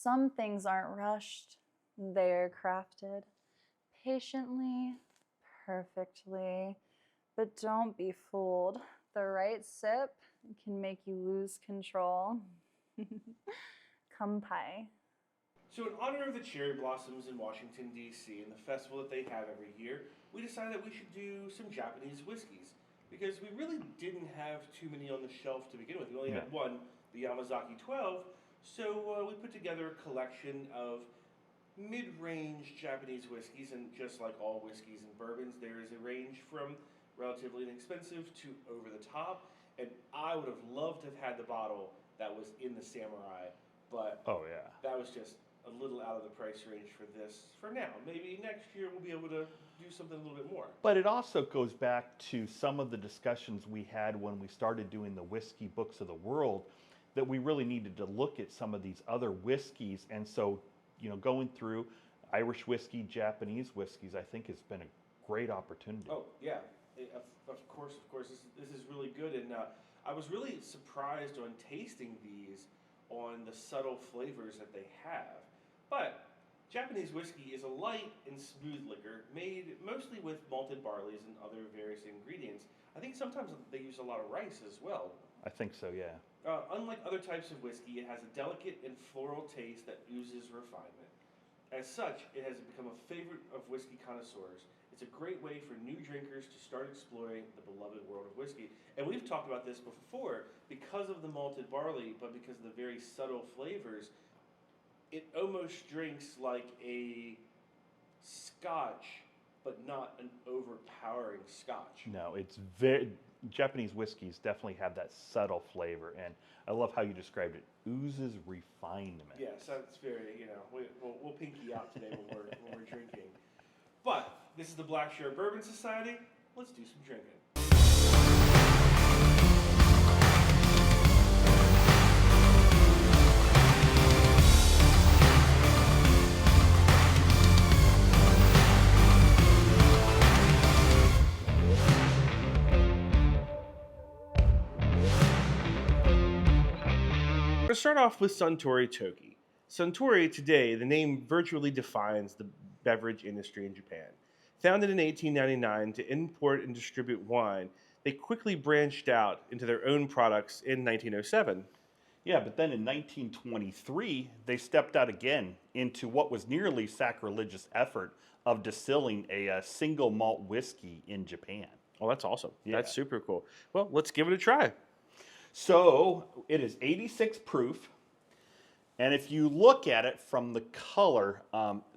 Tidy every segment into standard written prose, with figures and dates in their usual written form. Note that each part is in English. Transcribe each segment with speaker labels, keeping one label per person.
Speaker 1: Some things aren't rushed. They're crafted patiently, perfectly. But don't be fooled. The right sip can make you lose control. Kampai.
Speaker 2: So in honor of the cherry blossoms in Washington, D.C. and the festival that they have every year, we decided that we should do some Japanese whiskeys. Because we really didn't have too many on the shelf to begin with. We only had one, the Yamazaki 12. So we put together a collection of mid-range Japanese whiskeys, and just like all whiskeys and bourbons, there is a range from relatively inexpensive to over the top. And I would have loved to have had the bottle that was in the Samurai, but that was just a little out of the price range for this for now. Maybe next year we'll be able to do something a little bit more.
Speaker 3: But it also goes back to some of the discussions we had when we started doing the whiskey books of the world, that we really needed to look at some of these other whiskeys. And so, you know, going through Irish whiskey, Japanese whiskeys, I think has been a great opportunity.
Speaker 2: Oh, yeah. Of course, this is really good. And I was really surprised on tasting these on the subtle flavors that they have. But Japanese whiskey is a light and smooth liquor made mostly with malted barleys and other various ingredients. I think sometimes they use a lot of rice as well.
Speaker 3: I think so, yeah.
Speaker 2: Unlike other types of whiskey, it has a delicate and floral taste that oozes refinement. As such, it has become a favorite of whiskey connoisseurs. It's a great way for new drinkers to start exploring the beloved world of whiskey. And we've talked about this before, because of the malted barley, but because of the very subtle flavors, it almost drinks like a scotch, but not an overpowering scotch.
Speaker 3: No, it's very, Japanese whiskeys definitely have that subtle flavor, and I love how you described it. Oozes refinement.
Speaker 2: Yes, that's very, you know, we'll pinky out today when we're drinking. But this is the Black Shirt Bourbon Society. Let's do some drinking. We're going to start off with Suntory Toki. Suntory today, the name virtually defines the beverage industry in Japan. Founded in 1899 to import and distribute wine, they quickly branched out into their own products in 1907.
Speaker 3: Yeah, but then in 1923, they stepped out again into what was nearly sacrilegious effort of distilling a single malt whiskey in Japan.
Speaker 2: Oh, that's awesome.
Speaker 3: Yeah.
Speaker 2: That's super cool. Well, let's give it a try.
Speaker 3: So it is 86 proof. And if you look at it from the color,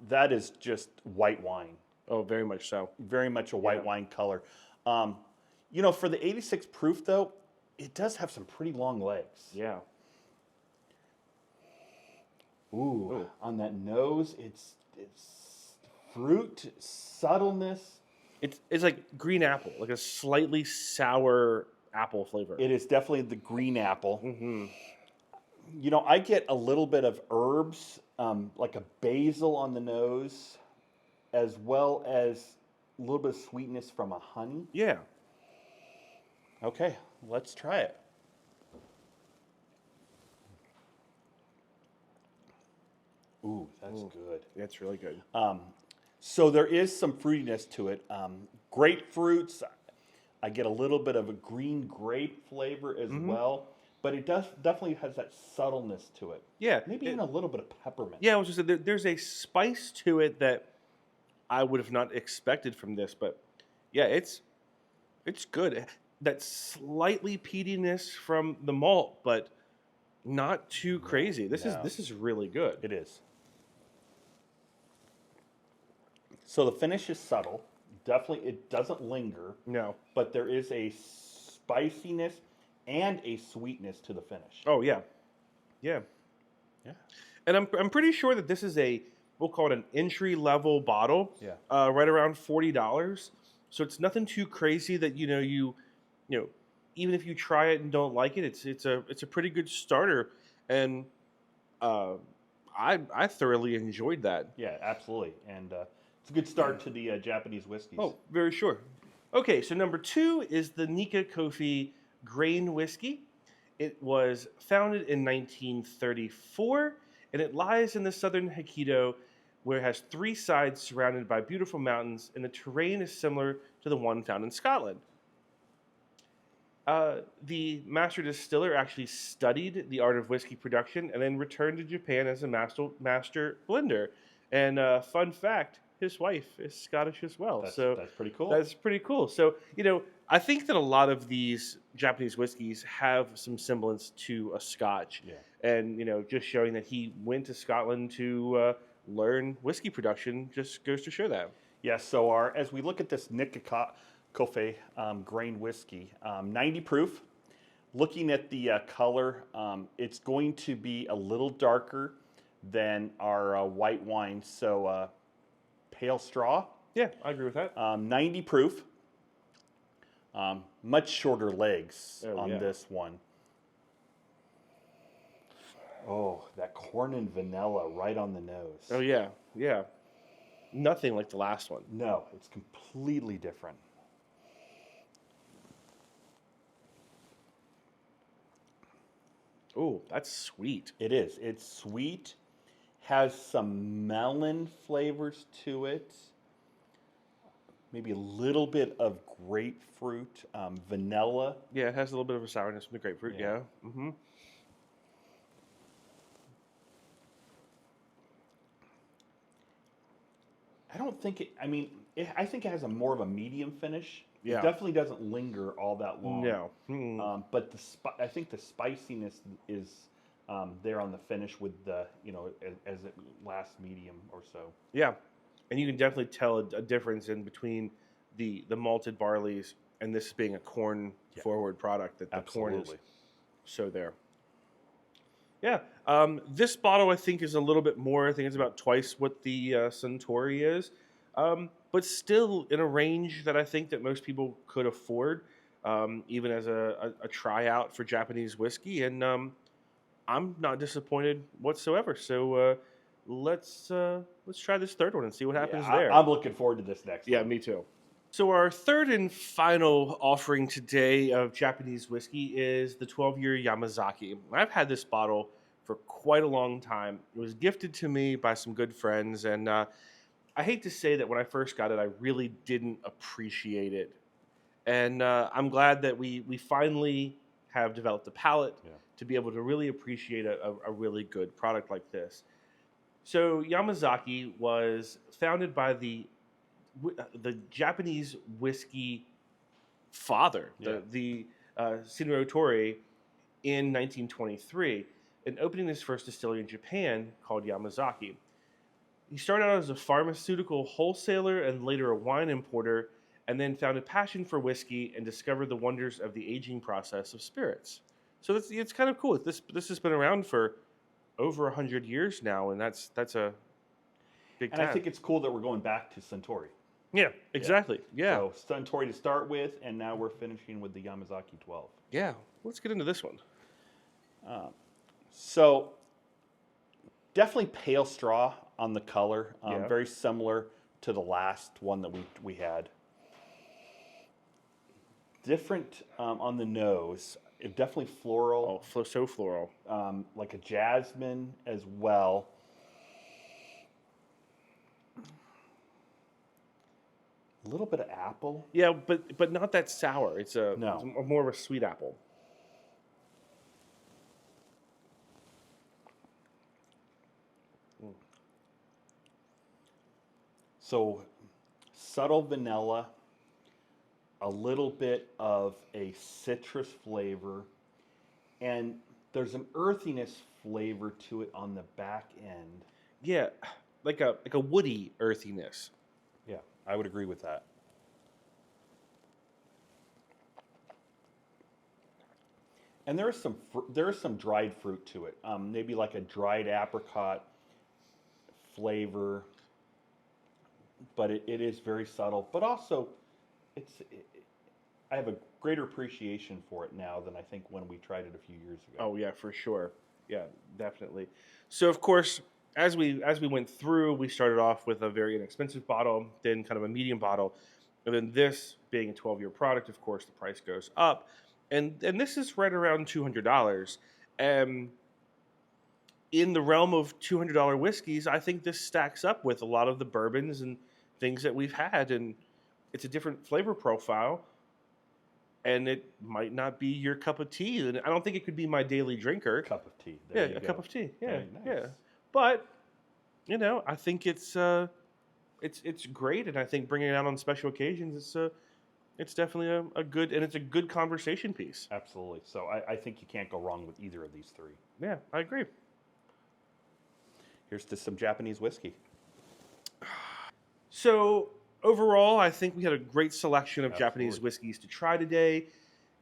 Speaker 3: that is just white wine.
Speaker 2: Oh, very much so.
Speaker 3: Very much a white wine color. You know, for the 86 proof, though, it does have some pretty long legs.
Speaker 2: Yeah.
Speaker 3: Ooh. On that nose, it's fruit, subtleness.
Speaker 2: It's like green apple, like a slightly sour apple flavor.
Speaker 3: It is definitely the green apple.
Speaker 2: Mm-hmm.
Speaker 3: You know, I get a little bit of herbs, like a basil on the nose, as well as a little bit of sweetness from a honey.
Speaker 2: Yeah.
Speaker 3: Okay, let's try it. Ooh, that's good.
Speaker 2: That's really good.
Speaker 3: So there is some fruitiness to it. Grapefruits, I get a little bit of a green grape flavor as well. But it definitely has that subtleness to it.
Speaker 2: Yeah.
Speaker 3: Maybe even a little bit of peppermint.
Speaker 2: Yeah, I was just saying, there's a spice to it that I would have not expected from this. But yeah, it's good. That slightly peatiness from the malt, but not too crazy. This is really good.
Speaker 3: It is. So the finish is subtle. Definitely, it doesn't linger.
Speaker 2: No.
Speaker 3: But there is a spiciness and a sweetness to the finish.
Speaker 2: Oh, yeah. Yeah.
Speaker 3: Yeah.
Speaker 2: And I'm pretty sure that this is we'll call it an entry-level bottle.
Speaker 3: Yeah.
Speaker 2: Right around $40. So it's nothing too crazy that, you know, even if you try it and don't like it, it's a pretty good starter. And I thoroughly enjoyed that.
Speaker 3: Yeah, absolutely. And it's a good start to the Japanese whiskeys.
Speaker 2: Oh, very sure. Okay, so number 2 is the Nikka Coffey Grain whiskey. It was founded in 1934, And it lies in the southern Hokkaido, where it has 3 sides surrounded by beautiful mountains, and the terrain is similar to the one found in Scotland. The master distiller actually studied the art of whiskey production and then returned to Japan as a master blender. And fun fact, his wife is Scottish as well.
Speaker 3: That's pretty cool.
Speaker 2: That's pretty cool. So, I think that a lot of these Japanese whiskeys have some semblance to a Scotch.
Speaker 3: Yeah.
Speaker 2: And, just showing that he went to Scotland to learn whiskey production just goes to show that.
Speaker 3: Yeah, so as we look at this Nikka Coffey Grain whiskey, 90 proof. Looking at the color, it's going to be a little darker than our white wine, so pale straw.
Speaker 2: Yeah, I agree with that.
Speaker 3: 90 proof. Much shorter legs on
Speaker 2: yeah.
Speaker 3: this one. Oh, that corn and vanilla right on the nose.
Speaker 2: Oh, yeah, yeah. Nothing like the last one.
Speaker 3: No, it's completely different.
Speaker 2: Oh, that's sweet.
Speaker 3: It is. It's sweet, has some melon flavors to it, maybe a little bit of grapefruit, vanilla.
Speaker 2: Yeah, it has a little bit of a sourness from the grapefruit, yeah. Mm-hmm.
Speaker 3: I don't think it, I think it has more of a medium finish.
Speaker 2: Yeah.
Speaker 3: It definitely doesn't linger all that long.
Speaker 2: No. Mm.
Speaker 3: But I think the spiciness is there on the finish with the, as it lasts medium or so.
Speaker 2: Yeah, and you can definitely tell a difference in between the malted barleys and this being a corn-forward product, that the corn is so there. Yeah, this bottle I think is a little bit more. I think it's about twice what the Suntory is, but still in a range that I think that most people could afford, even as a tryout for Japanese whiskey. And I'm not disappointed whatsoever. So let's try this third one and see what happens there.
Speaker 3: I'm looking forward to this next one.
Speaker 2: Yeah, me too. So our third and final offering today of Japanese whiskey is the 12-year Yamazaki. I've had this bottle for quite a long time. It was gifted to me by some good friends, and I hate to say that when I first got it, I really didn't appreciate it. And I'm glad that we finally have developed a palate to be able to really appreciate a really good product like this. So Yamazaki was founded by the Japanese whiskey father, the Suntory, in 1923, and opening his first distillery in Japan called Yamazaki. He started out as a pharmaceutical wholesaler and later a wine importer, and then found a passion for whiskey and discovered the wonders of the aging process of spirits. So it's kind of cool. This has been around for over 100 years now, and that's a big time.
Speaker 3: And I think it's cool that we're going back to Suntory.
Speaker 2: Yeah, exactly. Yeah.
Speaker 3: So Suntory to start with, and now we're finishing with the Yamazaki 12.
Speaker 2: Yeah. Let's get into this one.
Speaker 3: So definitely pale straw on the color. Very similar to the last one that we had. Different on the nose. Definitely floral.
Speaker 2: Oh, so floral.
Speaker 3: Like a jasmine as well. A little bit of apple.
Speaker 2: Yeah, but not that sour. It's it's more of a sweet apple.
Speaker 3: So subtle vanilla, a little bit of a citrus flavor, and there's an earthiness flavor to it on the back end.
Speaker 2: Yeah, like a woody earthiness.
Speaker 3: Yeah, I would agree with that. And there is some dried fruit to it. Maybe like a dried apricot flavor, but it is very subtle. But also, I have a greater appreciation for it now than I think when we tried it a few years ago.
Speaker 2: Oh yeah, for sure. Yeah, definitely. So of course, as we went through, we started off with a very inexpensive bottle, then kind of a medium bottle, and then this being a 12-year product, of course, the price goes up, and this is right around $200. in the realm of $200 whiskeys, I think this stacks up with a lot of the bourbons and things that we've had, and it's a different flavor profile. And it might not be your cup of tea. And I don't think it could be my daily drinker.
Speaker 3: Cup of tea. There you
Speaker 2: a
Speaker 3: go.
Speaker 2: cup of tea. Yeah,
Speaker 3: Very nice.
Speaker 2: yeah. But I think it's great, and I think bringing it out on special occasions, it's definitely a good, and it's a good conversation piece.
Speaker 3: Absolutely. So I think you can't go wrong with either of these three.
Speaker 2: Yeah, I agree.
Speaker 3: Here's to some Japanese whiskey.
Speaker 2: So overall, I think we had a great selection of Japanese
Speaker 3: Absolutely.
Speaker 2: whiskeys to try today.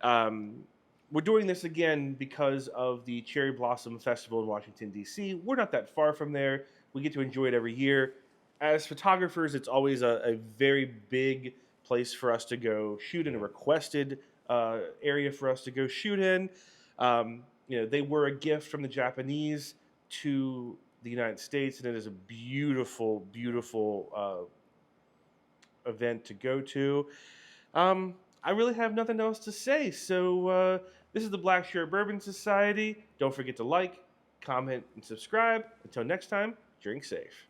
Speaker 2: We're doing this again because of the Cherry Blossom Festival in Washington, D.C. We're not that far from there. We get to enjoy it every year. As photographers, it's always a very big place for us to go shoot in, a requested area for us to go shoot in. They were a gift from the Japanese to the United States, and it is a beautiful, beautiful event to go to. I really have nothing else to say. So this is the Black Shirt Bourbon Society. Don't forget to like, comment, and subscribe. Until next time, drink safe.